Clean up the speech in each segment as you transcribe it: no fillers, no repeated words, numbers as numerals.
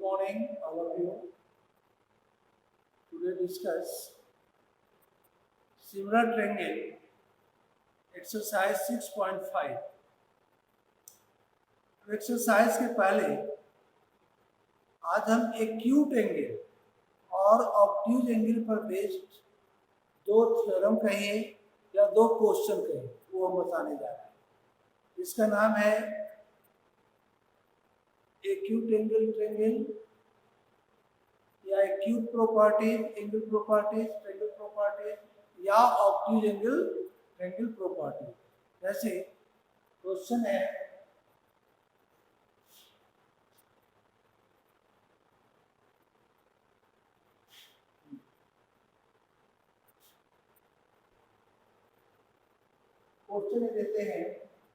morning, all of you. Today discuss similar triangle exercise 6.5. Exercise के पहले आज हम एक्यूट एंगल और ऑब्ट्यूज एंगल पर बेस्ड दो थ्योरम कहिए या दो क्वेश्चन कहिए वो हम बताने जा रहे हैं। इसका नाम है एक्यूट एंगल ट्रायंगल या acute properties angle properties triangle properties या ऑब्ट्यूज एंगल ट्रायंगल प्रॉपर्टी। जैसे क्वेश्चन है क्वेश्चन देते हैं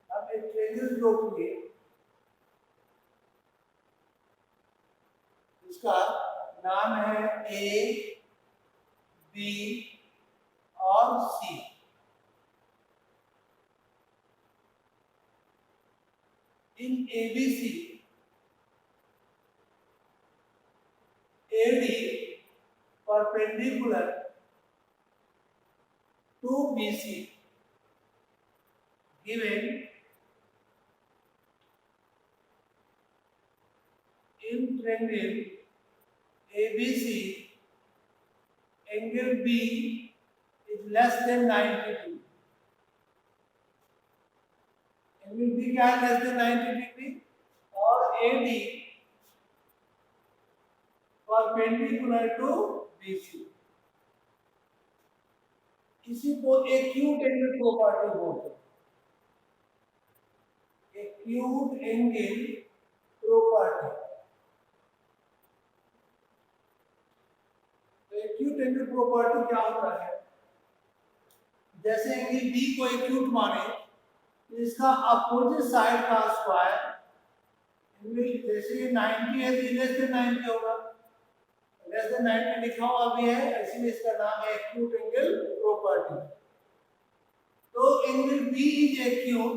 अब एक ट्रायंगल ड्रॉ कीजिए इसका नाम है ए बी और सी। इन ABC AD perpendicular to BC given in triangle ABC angle B is less than 90 degree। angle B क्या है less than 90 degree और AD perpendicular to BC। इसी को एक्यूट एंगल प्रॉपर्टी बोलते हैं। एक्यूट एंगल प्रॉपर्टी तो acute angle property क्या होता है? जैसे एंगल बी को एक्यूट माने तो इसका अपोजिट साइड का स्क्वायर एंगल जैसे 90 है तो लेस देन 90 होगा। लेस देन 90 लिखा हुआ भी है इसलिए इसका नाम है एक्यूट एंगल प्रॉपर्टी। तो एंगल बी इज एक्यूट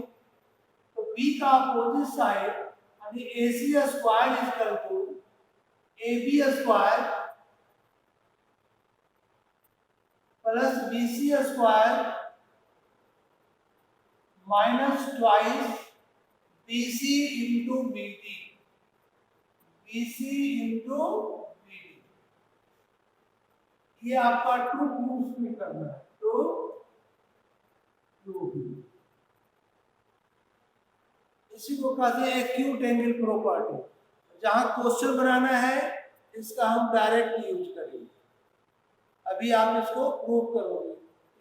तो बी का अपोजिट साइड यानी AC square is equal to AB square plus BC square minus twice BC into BD। BC into BD ये आपका टू प्रूफ में करना है। तो इसी को कहते हैं एक्यूट एंगल प्रॉपर्टी। जहां क्वेश्चन बनाना है इसका हम डायरेक्ट यूज करेंगे। अभी आप इसको प्रूव करोगे।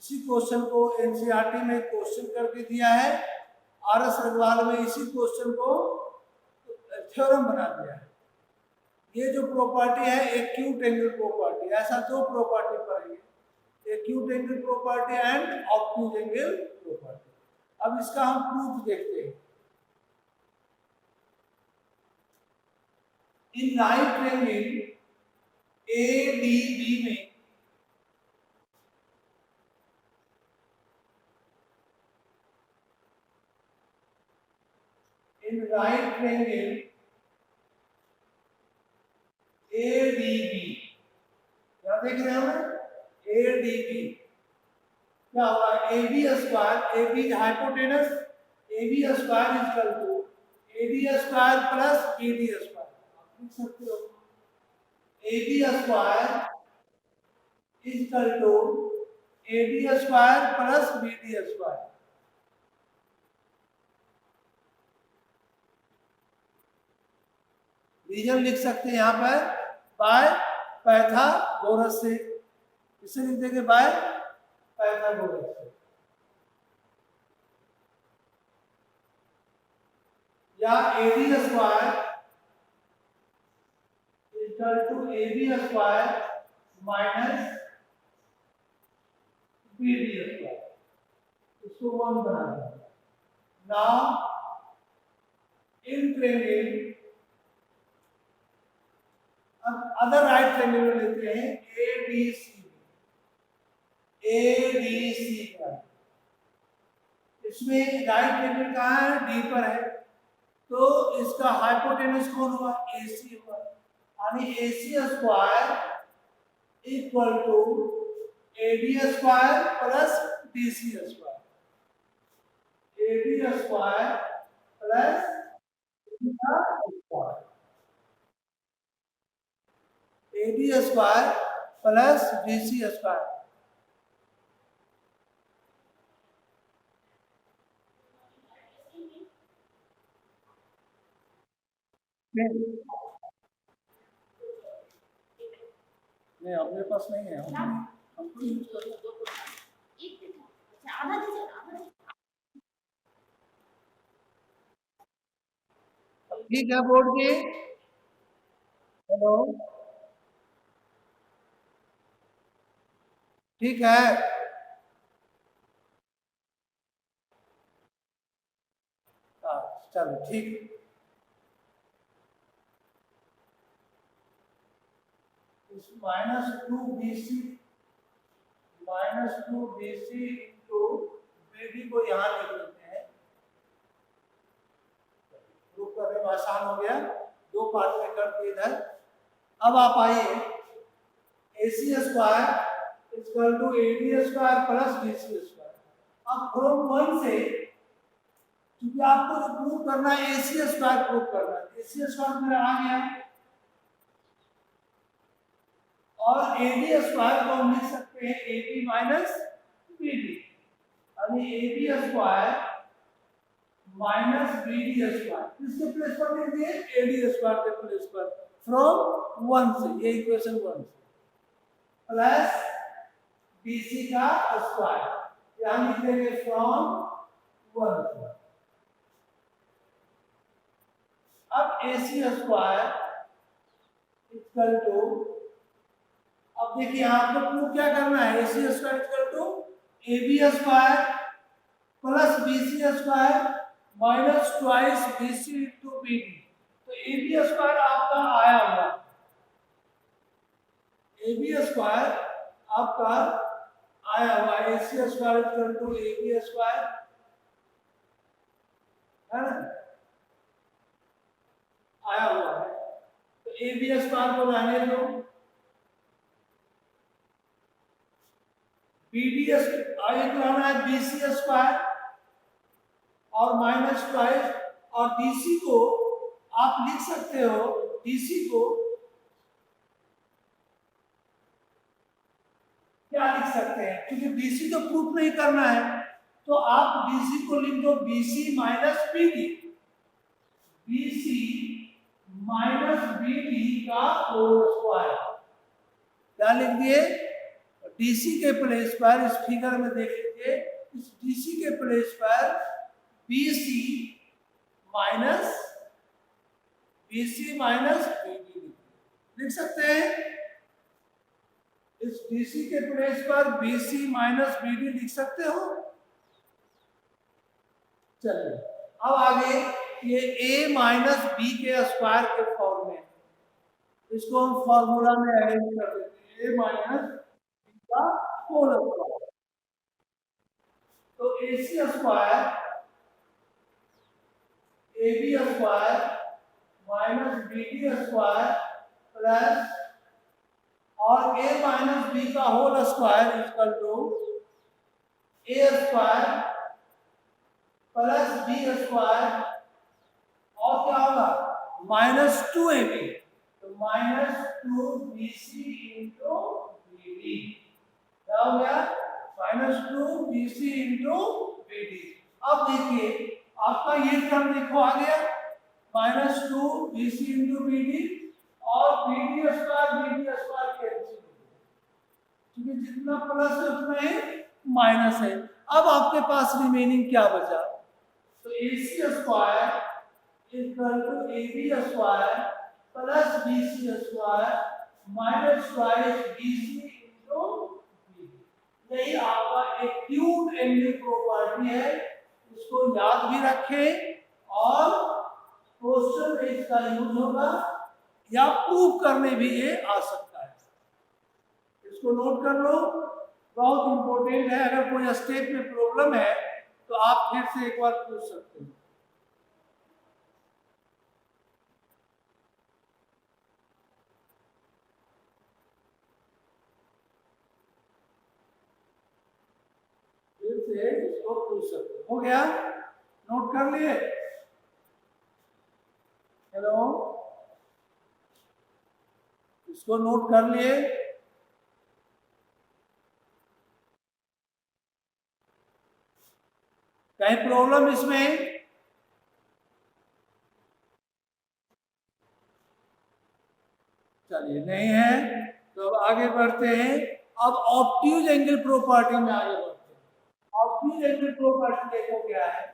इसी क्वेश्चन को एनसीईआरटी में क्वेश्चन करके दिया है, RS अग्रवाल में इसी क्वेश्चन को थ्योरम बना दिया है। ये जो प्रॉपर्टी है एक्यूट एंगल प्रॉपर्टी, ऐसा दो प्रॉपर्टी पढ़ेंगे, acute angle property and obtuse angle property. अब इसका हम प्रूफ देखते हैं। इन राइट ट्रायंगल ADB में इन राइट ट्रायंगल ADB क्या देख रहे हैं हम? ADB क्या हुआ? AB square, AB hypotenuse, AB square is equal to AD square plus BD square. आप लिख सकते हो AB square is equal to AD square plus BD square. Reason लिख सकते हैं यहाँ पर बाय पाइथागोरस से। इसे लिख देंगे बाय पाइथागोरस से या AD square equal to AB square minus BD square. इसको 1 बना देंगे। नाउ इन ट्रायंगल अब अदर राइट ट्रायंगल में लेते हैं ABC का। इसमें राइट ट्रायंगल कहाँ है? D पर है तो इसका हाइपोटेनस कौन हुआ? AC हुआ। यानी AC square equal to AD square plus DC square, AD square plus AD square plus DC square. नहीं अपने पास नहीं है, हमको यूज करना। ठीक है बोर्ड जी, हेलो ठीक है। चलो ठीक, -2BC इंटू BD को यहाँ लिख लेते हैं, प्रूफ करने में आसान हो गया, दो पार्ट में करके इधर। अब आप आइए AC square equal to AD square plus DC square. अब फ्रॉम 1 से, क्योंकि आपको जो प्रूफ करना है AC स्क्वायर प्रूफ करना है, AC स्क्वायर मेरा आ गया और AD स्क्वायर को हम लिख सकते हैं AB माइनस BD, यानी AB square minus BD square, किसके प्लेस पर लिख दिए? AD स्क्वायर के प्लेस पर, फ्रॉम 1 से, ये इक्वेशन 1 से, प्लस BC का स्क्वायर, यहाँ लिख देंगे फ्रॉम 1 से। अब AC स्क्वायर इक्वल टू, अब देखिए आपको प्रूफ क्या करना है, AC square equal to AB square plus BC square minus twice BC into BD। तो AB स्क्वायर आपका आया हुआ, AB स्क्वायर आपका आया हुआ, AC square equal to AB square, है ना, आया हुआ है। तो AB स्क्वायर को रहने दो, BD आगे लाना है BC स्क्वायर और माइनस ट्वाइस, और DC को आप लिख सकते हो, DC को क्या लिख सकते हैं, क्योंकि BC तो प्रूफ नहीं करना है, तो आप BC को लिख दो BC minus BD, BC minus BD का होल स्क्वायर। क्या लिख दिए? DC के प्लेस पर, इस फिगर में देख लीजिए, इस DC के प्लेस पर BC माइनस BD लिख सकते हैं। इस DC के प्लेस पर BC माइनस BD लिख सकते हो। चलिए अब आगे ये A माइनस B के स्क्वायर के फॉर्म में, इसको हम फॉर्मूला में अरेंज कर देते हैं, A माइनस B का होल स्क्वायर। तो AC square AB square minus BD square plus और A माइनस B का whole square equal to A square plus B square, और क्या होगा? -2AB, तो -2BC इंटू BD, क्या हो गया? -2BC into BD। अब देखिए आपका ये टर्म देखो आ गया, -2BC इंटू BD, और BD स्क्वायर कैंसिल, क्योंकि जितना प्लस है उतना ही माइनस है। अब आपके पास रिमेनिंग क्या बचा? तो AC square equal to AB square plus BC square minus twice BC into BD। यही आपका एक्यूट एंगल प्रॉपर्टी है, इसको याद भी रखें और क्वेश्चन में इसका यूज होगा या प्रूव करने भी ये आ सकता है, इसको नोट कर लो, बहुत इंपॉर्टेंट है। अगर कोई स्टेप में प्रॉब्लम है तो आप फिर से एक बार पूछ सकते हैं। से इसको पूछ सकते हो गया, नोट कर लिए? हेलो, इसको नोट कर लिए? कहीं प्रॉब्लम इसमें? चलिए नहीं है तो अब आगे बढ़ते हैं। अब ऑब्ट्यूज एंगल प्रॉपर्टी में आगे बढ़ते हैं। ऑब्ट्यूज एंगल प्रॉपर्टी देखो क्या है।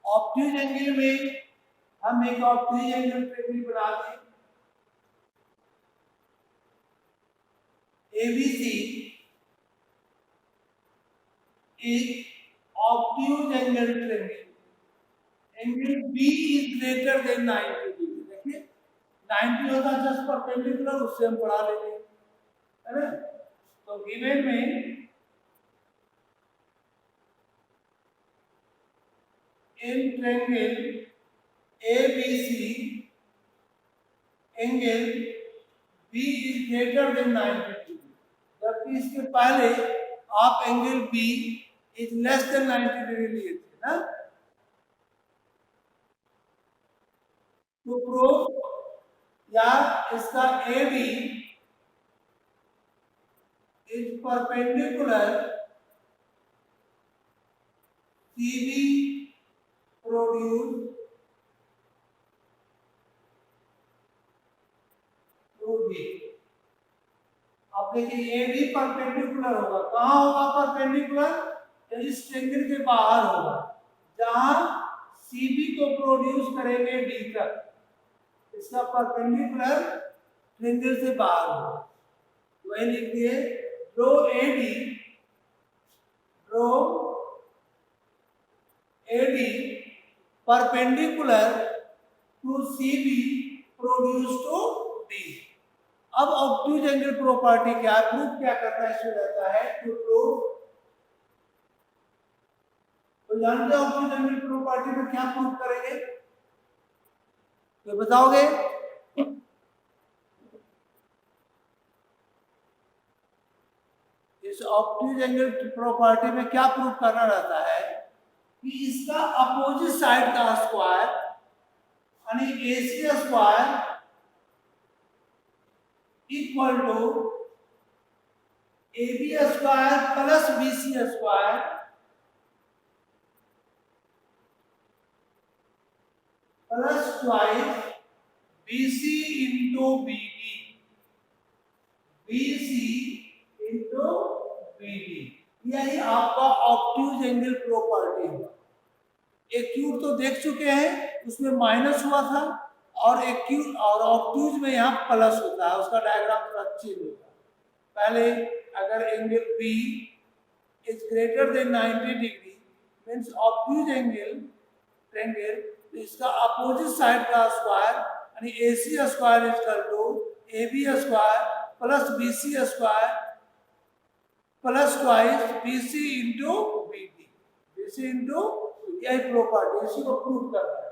ऑब्ट्यूज एंगल में हम एक ऑब्ट्यूज एंगल ट्रायंगल बना दें। ABC is obtuse angle triangle. Angle B is greater than 90 degree. देखिए 90 होता है जस्ट परपेंडिकुलर, उससे हम पढ़ा लेंगे, है ना? तो गिवन में in triangle ABC angle B is greater than 90 degree. जबकि इसके पहले आप angle B is less than 90 degree लिए थे ना? तो प्रूफ या इसका AB is perpendicular CB produce through B। अब देखिए ए भी परपेंडिकुलर होगा, कहाँ होगा परपेंडिकुलर? इस ट्रायंगल के बाहर होगा, जहां सीबी को प्रोड्यूस करेंगे डी तक, इसका परपेंडिकुलर ट्रायंगल से बाहर होगा। वही लिख दिए, draw AD perpendicular to CB produce to D. अब ऑब्ट्यूज एंगल प्रॉपर्टी क्या है, प्रूफ क्या करना है, इसमें रहता है टू प्रूव। तो जानते हैं ऑब्ट्यूज एंगल प्रॉपर्टी में क्या प्रूफ करेंगे, तो बताओगे? इस ऑब्ट्यूज एंगल प्रॉपर्टी में क्या प्रूफ करना रहता है कि इसका अपोजिट साइड का स्क्वायर यानी AC square equal to AB square plus BC square plus twice BC into BD, BC into BD। यही आपका ऑब्ट्यूज एंगल प्रॉपर्टी है। एक क्यूब तो देख चुके हैं, उसमें माइनस हुआ था, और एक क्यूब और ऑब्ट्यूज में यहाँ प्लस होता है, उसका डायग्राम थोड़ा चेंज होता है। पहले अगर angle B is greater than 90 degree means obtuse angle triangle, तो इसका अपोजिट साइड का स्क्वायर यानी AC square is equal to AB square plus BC square plus twice BC into BD, BC into, यही property, इसी को prove करना है,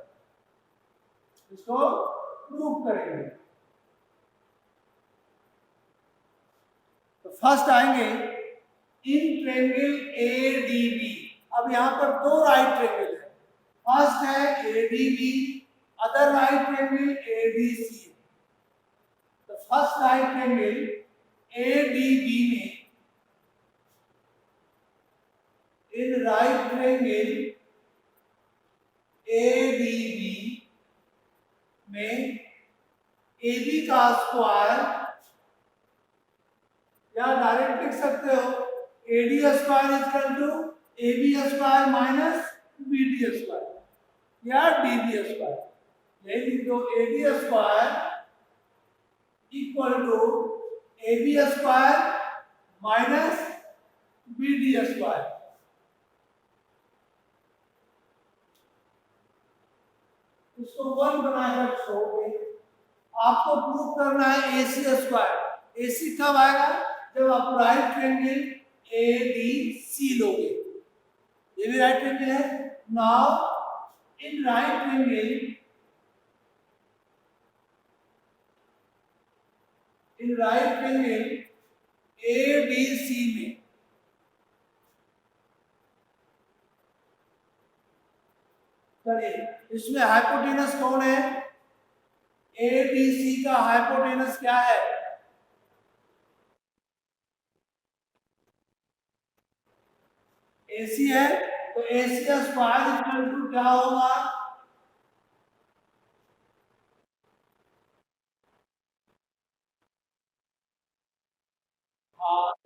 इसको प्रूव करेंगे। तो फर्स्ट आएंगे इन ट्रायंगल ADB। अब यहां पर दो राइट ट्रायंगल है, फर्स्ट है ADB, other right triangle ADC। तो फर्स्ट राइट ट्रायंगल ADB में इन राइट ट्रायंगल ADB में AB का स्क्वायर, या डायरेक्ट लिख सकते हो AD square is equal to AB square minus BD square या DB स्क्वायर। यही लिख दो, AD square equal to AB square minus BD square. इसको 1 बनाकर छोड़ोगे। आपको प्रूव करना है AC स्क्वायर। AC कब आएगा? जब आप राइट ट्रायंगल ABC लोगे। ये भी राइट ट्रायंगल है। Now in right triangle ABC में करिए। इसमें हाइपोटेनस कौन है? ABC का हाइपोटेनस क्या है? AC है, तो AC का स्क्वायर इक्वल टू क्या होगा?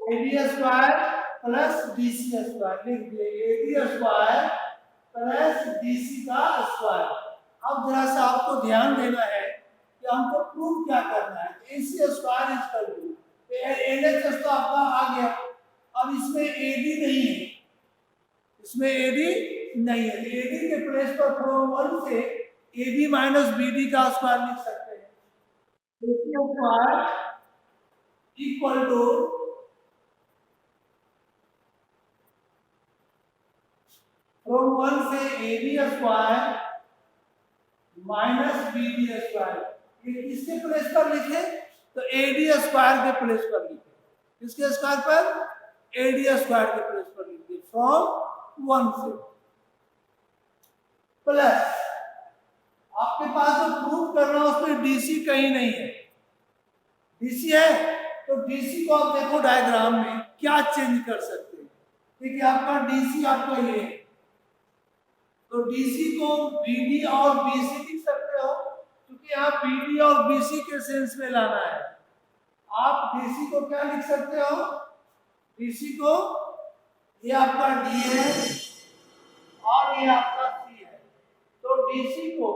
AB square plus DC square लिख दिए। AB स्क्वायर प्लस DC का स्क्वायर। अब जरा सा आपको ध्यान देना है कि हमको प्रूव क्या करना है। AC square equal to LHS तो आपका आ गया। अब इसमें AD नहीं है, इसमें AD नहीं है। AD के प्लेस पर फ्रॉम 1 से AB माइनस BD का स्क्वायर लिख सकते हैं। AC square equal to from 1 से AB square minus BD square. ये किसके प्लेस पर लिखे? तो AD स्क्वायर के प्लेस पर लिखे। किसके स्क्वायर पर? AD स्क्वायर के प्लेस पर लिखे। फ्रॉम 1 से प्लस आपके पास जो प्रूव करना उसमें DC कहीं नहीं है। DC है तो DC को आप देखो डायग्राम में क्या चेंज कर सकते हैं। देखिए आपका DC आपका ये है, तो DC को BD और BC लिख सकते हो, क्योंकि आप BD और BC के सेंस में लाना है। आप DC को क्या लिख सकते हो? DC को ये आपका D है और ये आपका C है, तो DC को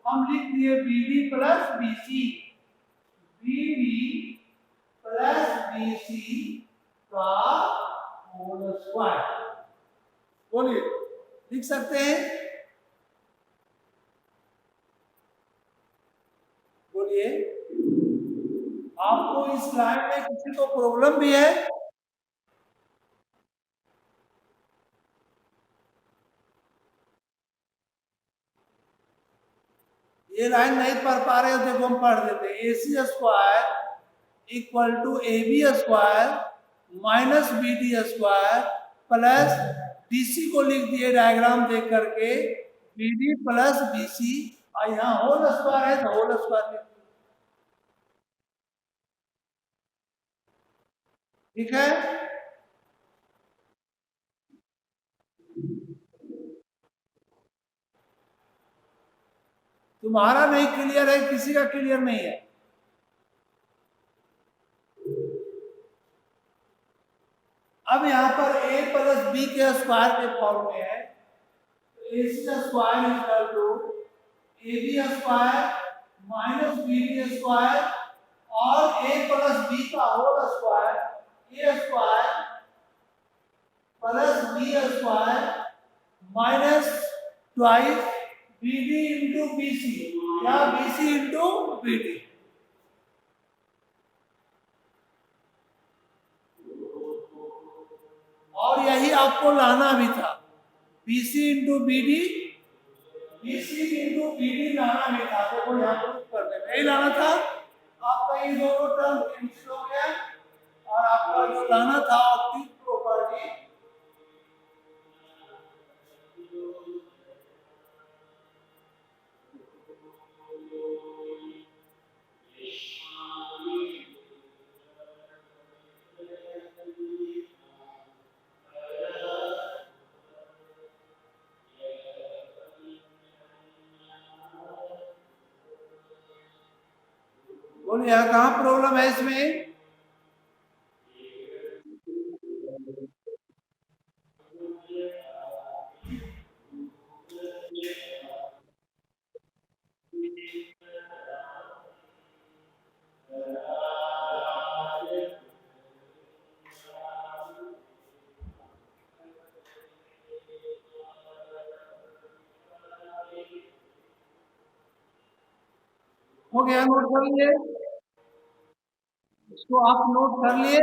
हम लिख दिए BD plus BC। BD plus BC का होल स्क्वायर। बोलिए, लिख सकते हैं? बोलिए, आपको इस लाइन में किसी को प्रॉब्लम भी है? ये लाइन नहीं पढ़ पा रहे हो, देखो हम पढ़ देते हैं। AC square equal to AB square minus BD square plus DC को लिख दिए डायग्राम देख करके BD प्लस BC, और यहाँ होल स्क्वायर है तो होल स्क्वायर लिख दिए। ठीक है? तुम्हारा नहीं क्लियर है, किसी का क्लियर नहीं है। अब यहाँ पर A प्लस B के स्क्वायर के फॉर्म में है, तो AC का square equal to AB square minus BD square और A प्लस B का whole square, A square plus B square minus twice BD into BC या BC इंटू BD। और यही आपको लाना भी था, BC into BD, BC into BD लाना भी था। देखो यहाँ प्रूफ करने में यही लाना था। आपका ये दोनों टर्म कैंसिल हो गया और आपका जो लाना था ऑप्टिक प्रॉपर्टी, बोलिए यहाँ कहाँ प्रॉब्लम है इसमें? हो गया, नोट कर लिए, इसको आप नोट कर लिए।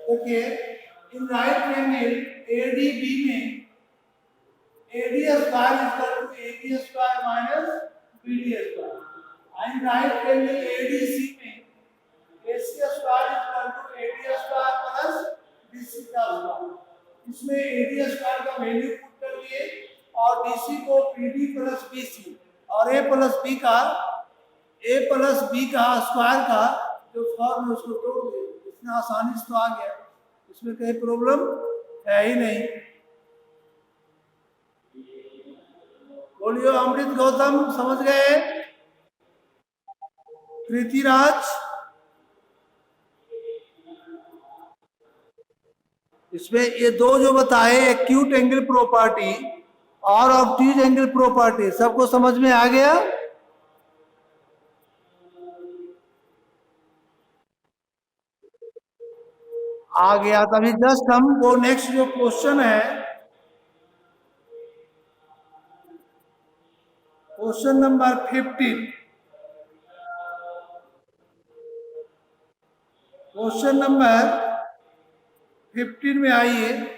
देखिए, इन राइट ट्रायंगल एडीबी में AD square is equal to AB square minus BD square. And right triangle ADC में AC square is equal to AD square plus BC का square. इसमें AD square का वैल्यू पुट कर लिए और BC को BD plus BC और A plus B का स्क्वायर का जो फॉर्म है उसको तोड़ दिए। इतना आसानी से तो आ गया, इसमें कोई प्रॉब्लम है ही नहीं। बोलियो अमृत गौतम, समझ गए? प्रीतिराज, इसमें ये दो जो बताए, एक्यूट एंगल प्रॉपर्टी और ऑब्ट्यूज एंगल प्रॉपर्टी, सबको समझ में आ गया? आ गया। तभी जस्ट हम वो नेक्स्ट जो क्वेश्चन है, क्वेश्चन नंबर 15, क्वेश्चन नंबर 15 में आइए।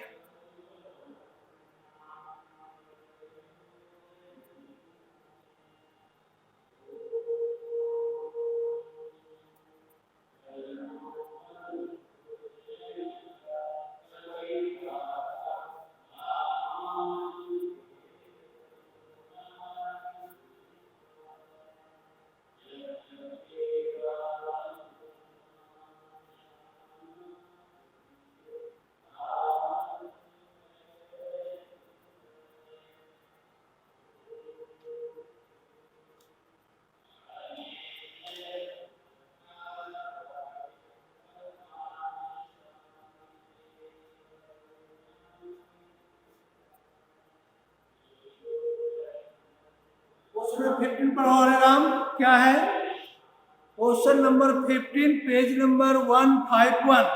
क्वेश्चन 15 पर और राम क्या है? Question number 15, page number 151।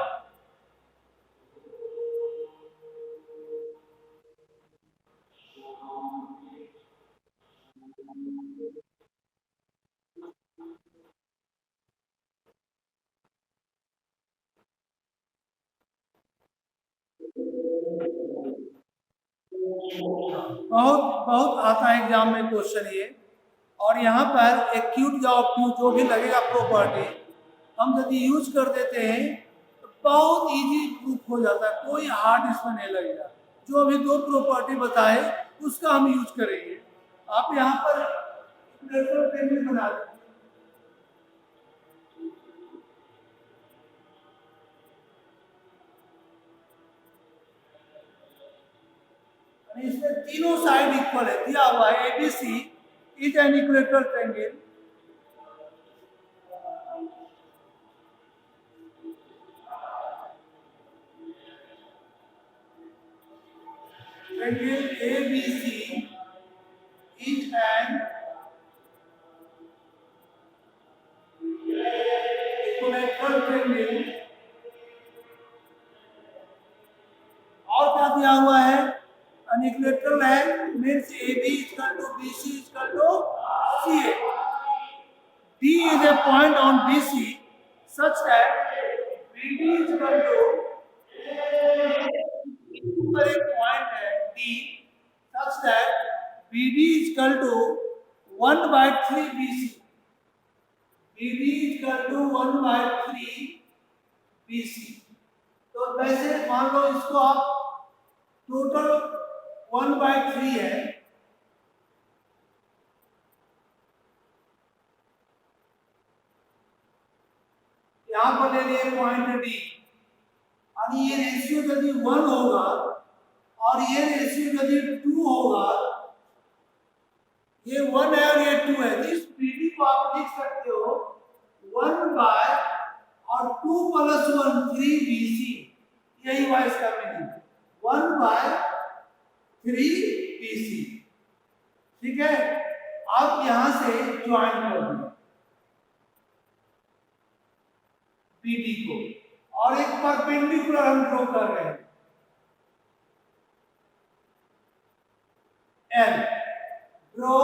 बहुत बहुत आता है एग्जाम में क्वेश्चन ये। और यहाँ पर एक्यूट या ऑब्ट्यूज जो भी लगेगा प्रॉपर्टी, हम यदि यूज कर देते हैं तो बहुत इजी प्रूफ हो जाता है, कोई हार्ड इसमें नहीं लगेगा। जो अभी दो प्रॉपर्टी बताए उसका हम यूज करेंगे। आप यहाँ पर बना दें, इसमें तीनों साइड इक्वल है, दिया हुआ है ABC is an equilateral triangle ABC is an equilateral triangle। और क्या दिया हुआ है? an equilateral है, means AB is equal to BC is equal to CA। D is a point on BC such that BD is equal to पर एक point है D such that BD is equal to 1/3 BC। BD is equal to 1/3 BC। तो वैसे मान लो इसको आप total 1/3 है, यहाँ पर ले लिए पॉइंट D और ये रेशियो यदि 1 होगा और ये रेशियो यदि 2 होगा, ये 1 है और ये 2 है, इस BD को आप लिख सकते हो 1 बाय और 2 प्लस 1 3 BC। यही हुआ इसका मीनिंग, 1/3 BC। ठीक है। अब यहां से ज्वाइन कर दिया बीडी को, और एक परपेंडिकुलर हम ड्रॉ कर रहे हैं एल, ड्रॉ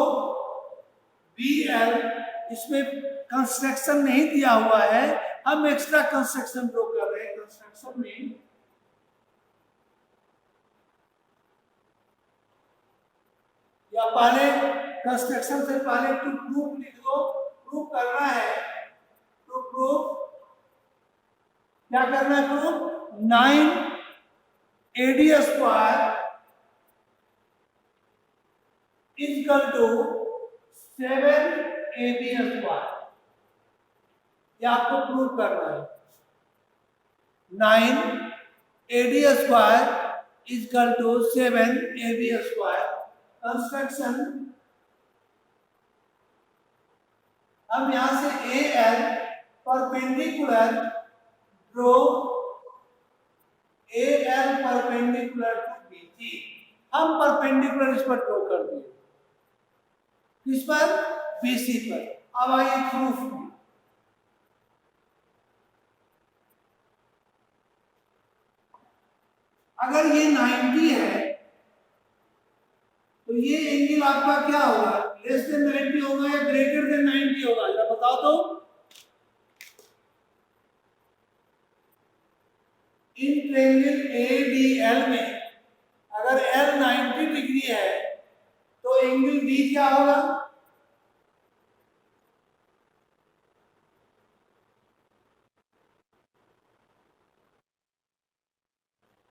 बी एल। इसमें कंस्ट्रक्शन नहीं दिया हुआ है, हम एक्स्ट्रा कंस्ट्रक्शन ड्रॉ कर रहे हैं। कंस्ट्रक्शन में या पहले कंस्ट्रक्शन से पहले टू प्रूफ लिख दो। प्रूफ करना है तो प्रूफ क्या करना है? Proof 9 AD square is equal to 7 AB square, ये आपको प्रूव करना है। 9 AD square is equal to 7 AB square. Construction हम यहां से AL perpendicular draw AL perpendicular to BC, हम परपेंडिकुलर इस पर ड्रॉ कर दिए, किस पर? BC पर। अब आइए प्रूफ में। अगर ये 90 है तो ये एंगल आपका क्या होगा? लेस देन 90 होगा या ग्रेटर देन 90 होगा? जरा बताओ तो। इन ट्रायंगल ADL में अगर L 90 डिग्री है तो एंगल B क्या होगा?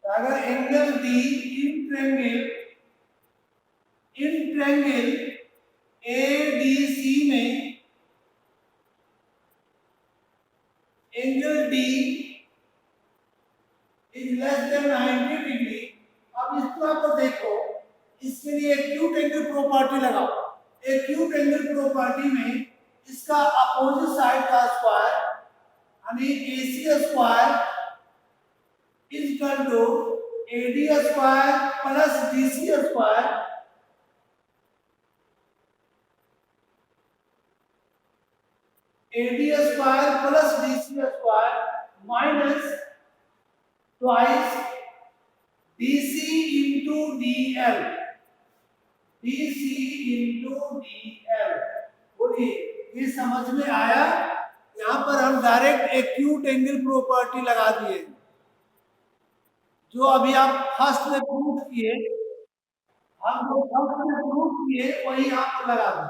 अगर angle D in triangle ADC में angle D is less than 90 degree. अब इस तरह को देखो, इसके लिए एक्यूट एंगल प्रॉपर्टी लगाओ। एक्यूट एंगल प्रॉपर्टी में इसका अपोजिट साइड का स्क्वायर यानी AC square is equal to AD square plus DC square. AD square plus DC square minus twice DC into DL, DC into DL। बोलिए, ये समझ में आया? यहां पर हम डायरेक्ट एक्यूट एंगल प्रॉपर्टी लगा दिए, जो अभी आप फर्स्ट में प्रूफ किए, हम जो फर्स्ट में प्रूफ किए वही आप लगा दें,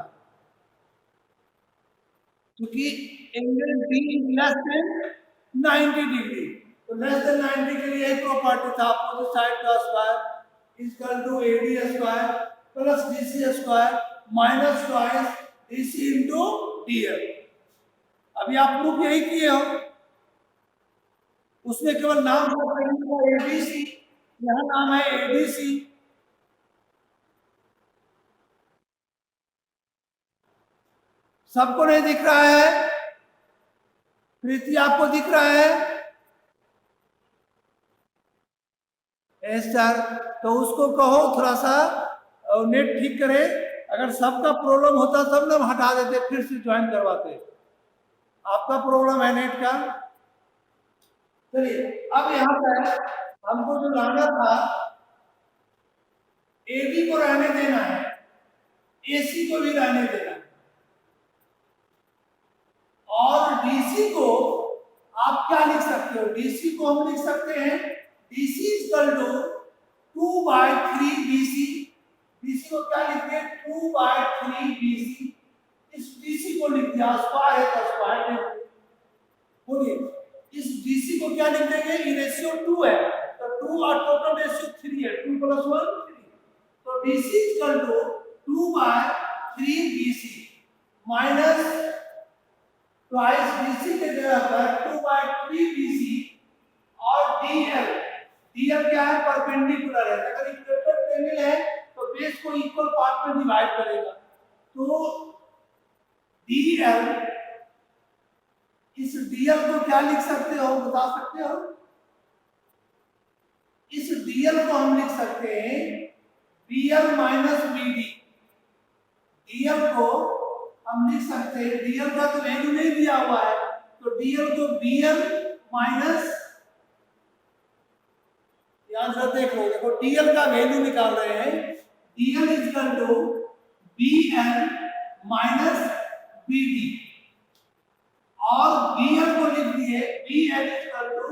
क्योंकि angle D less than 90 degree, तो लेस देन 90 के लिए एक प्रॉपर्टी था, अपोजिट साइड का square is equal to AD square plus DC square minus twice DC into DL। अभी आप प्रूफ यही किए हो, उसमें केवल नाम ABC, यहां नाम है ADC। सबको नहीं दिख रहा है? प्रीति आपको दिख रहा है? सर, तो उसको कहो थोड़ा सा नेट ठीक करे। अगर सबका प्रॉब्लम होता तब ना हम हटा देते, फिर से ज्वाइन करवाते। आपका प्रॉब्लम है नेट का। चलिए, अब यहाँ पर हमको जो लाना था, AB को रहने देना है, AC को भी रहने देना है, और DC को आप क्या लिख सकते हो? DC को हम लिख सकते हैं DC equal to 2/3 BC। DC को क्या लिखते हैं? 2/3 BC। इस DC को लिख दिया, स्क्वायर है तो स्क्वायर। बोलिए, इस DC को क्या लिख देंगे? ये रेशियो 2 है तो 2 और टोटल रेशियो 3 है, 2 + 1 3। तो DC equal to 2/3 BC minus twice DC के जगह पर 2/3 BC और DL क्या है? परपेंडिकुलर है। अगर इक्वेटर ट्रायंगल है तो बेस को इक्वल पार्ट में डिवाइड करेगा, तो DL, इस DL को क्या लिख सकते हो? बता सकते हो? इस DL को हम लिख सकते हैं BL माइनस BD। डीएल को हम लिख सकते हैं, डीएल का तो वैल्यू नहीं दिया हुआ है, तो डीएल को बीएल माइनस, यहां से देख लो, देखो डीएल का वैल्यू निकाल रहे हैं, DL is equal to BL minus BD, और बीएल को लिख दिए BL is equal to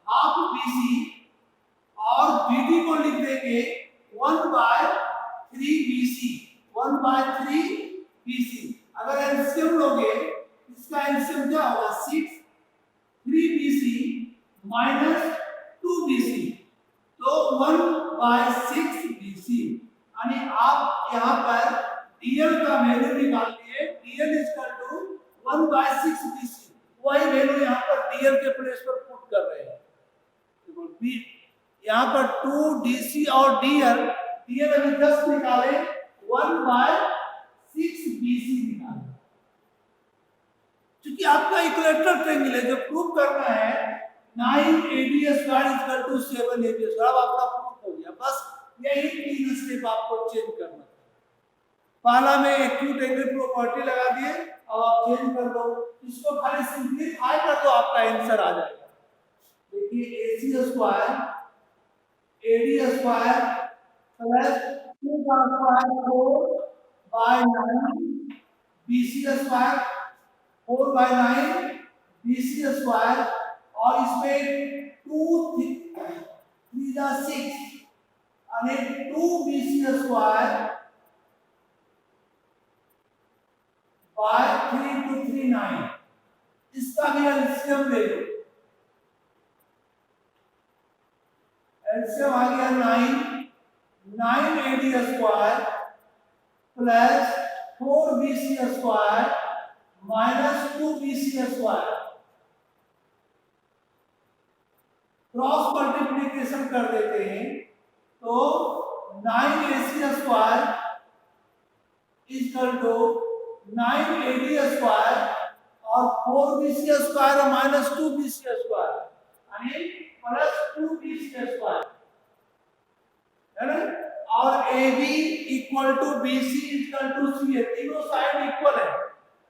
half BC, और बीडी को लिख देंगे 1/3 बीसी, 1/3 बीसी। अगर एलसीएम लोगे, इसका एलसीएम क्या होगा, 6, 3 बीसी माइनस 2 बीसी, तो 1/6 बीसी। यानी आप यहाँ पर डीएल का वैल्यू निकाल दिए, DL is equal to 1/6 BC, वही वैल्यू यहाँ पर डीएल के प्लेस पर पुट कर रहे हैं। यहाँ पर 2 डीसी और डीएल, डीएल अभी 10 निकाले, 1/6 बीसी निकाले। क्योंकि आपका इक्विलैटरल ट्रायंगल है, जो प्रूव करना है 9ab² = 7ab², अब आपका प्रूफ हो गया। बस यही 3 स्टेप आपको चेंज करना है। पहला में एक्यूट एंगल प्रॉपर्टी लगा दिए, अब आप चेंज कर दो, इसको खाली सिंपलीफाई कर दो, आपका आंसर आ जाएगा। देखिए AC² AD² plus 4/9 BC² 4/9 BC², और इसमें 2 3 जा 6 यानी 2 BC² by 3 to 3 9, इसका भी एलसीएम ले लो, एलसीएम आ गया 9 AD² plus 4 BC² minus 2 BC²। Cross multiplication कर देते हैं, तो 9AC² is equal to 9AD² और 4BC² और माइनस 2 BC² यानी प्लस 2 BC², है ना। और AB equal to BC equal to CA, तीनों साइड इक्वल है,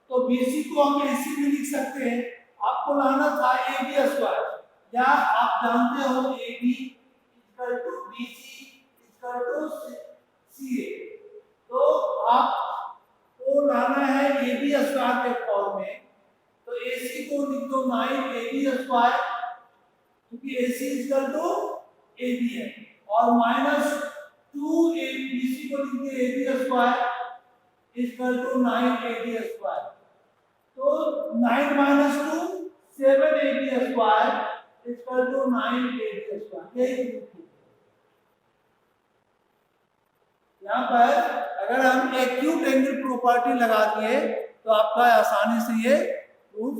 तो BC को हम AC में लिख सकते हैं। आपको लाना था AB², या आप जानते हो AB equal to BC equal to CA, तो आपको लाना है AB² के फॉर्म में, तो AC को लिख दो 9AB², क्योंकि AC इक्वल टू AB है, और माइनस 2BC को लिख दिए AB² इक्वल टू 9AB², तो 9 minus 2 7AB² equal to 9AB²। यहाँ पर अगर हम एक्यूट एंगल प्रॉपर्टी लगा दिए, तो आपका आसानी से ये प्रूफ